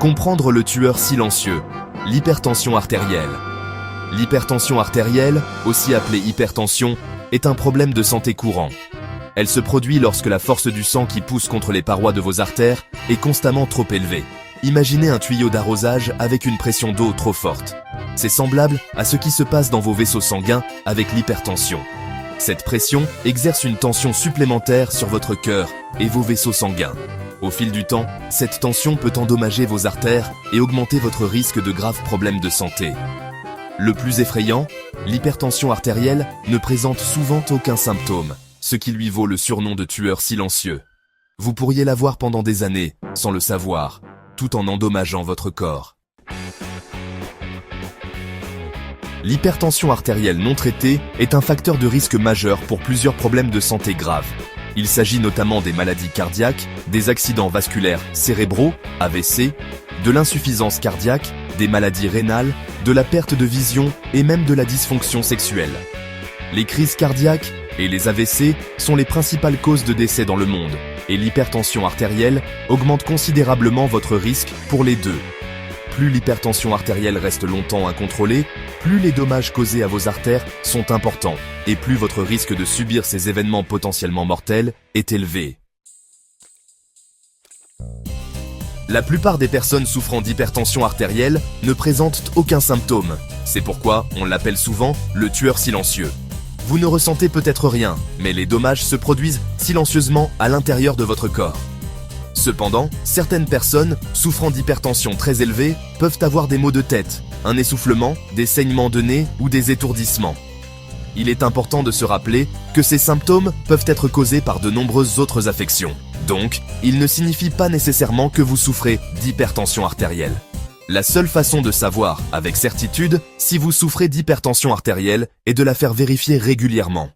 Comprendre le tueur silencieux, l'hypertension artérielle. L'hypertension artérielle, aussi appelée hypertension, est un problème de santé courant. Elle se produit lorsque la force du sang qui pousse contre les parois de vos artères est constamment trop élevée. Imaginez un tuyau d'arrosage avec une pression d'eau trop forte. C'est semblable à ce qui se passe dans vos vaisseaux sanguins avec l'hypertension. Cette pression exerce une tension supplémentaire sur votre cœur et vos vaisseaux sanguins. Au fil du temps, cette tension peut endommager vos artères et augmenter votre risque de graves problèmes de santé. Le plus effrayant, l'hypertension artérielle ne présente souvent aucun symptôme, ce qui lui vaut le surnom de tueur silencieux. Vous pourriez l'avoir pendant des années, sans le savoir, tout en endommageant votre corps. L'hypertension artérielle non traitée est un facteur de risque majeur pour plusieurs problèmes de santé graves. Il s'agit notamment des maladies cardiaques, des accidents vasculaires cérébraux, AVC, de l'insuffisance cardiaque, des maladies rénales, de la perte de vision et même de la dysfonction sexuelle. Les crises cardiaques et les AVC sont les principales causes de décès dans le monde, et l'hypertension artérielle augmente considérablement votre risque pour les deux. Plus l'hypertension artérielle reste longtemps incontrôlée, plus les dommages causés à vos artères sont importants, et plus votre risque de subir ces événements potentiellement mortels est élevé. La plupart des personnes souffrant d'hypertension artérielle ne présentent aucun symptôme. C'est pourquoi on l'appelle souvent le tueur silencieux. Vous ne ressentez peut-être rien, mais les dommages se produisent silencieusement à l'intérieur de votre corps. Cependant, certaines personnes souffrant d'hypertension très élevée peuvent avoir des maux de tête, un essoufflement, des saignements de nez ou des étourdissements. Il est important de se rappeler que ces symptômes peuvent être causés par de nombreuses autres affections. Donc, il ne signifie pas nécessairement que vous souffrez d'hypertension artérielle. La seule façon de savoir avec certitude si vous souffrez d'hypertension artérielle est de la faire vérifier régulièrement.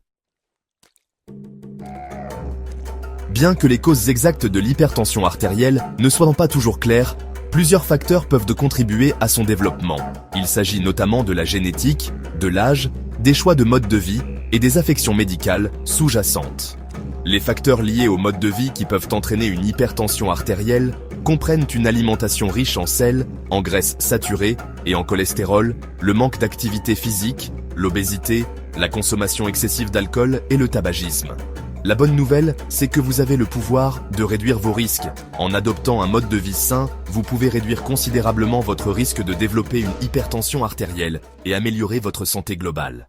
Bien que les causes exactes de l'hypertension artérielle ne soient pas toujours claires, plusieurs facteurs peuvent contribuer à son développement. Il s'agit notamment de la génétique, de l'âge, des choix de mode de vie et des affections médicales sous-jacentes. Les facteurs liés au mode de vie qui peuvent entraîner une hypertension artérielle comprennent une alimentation riche en sel, en graisses saturées et en cholestérol, le manque d'activité physique, l'obésité, la consommation excessive d'alcool et le tabagisme. La bonne nouvelle, c'est que vous avez le pouvoir de réduire vos risques. En adoptant un mode de vie sain, vous pouvez réduire considérablement votre risque de développer une hypertension artérielle et améliorer votre santé globale.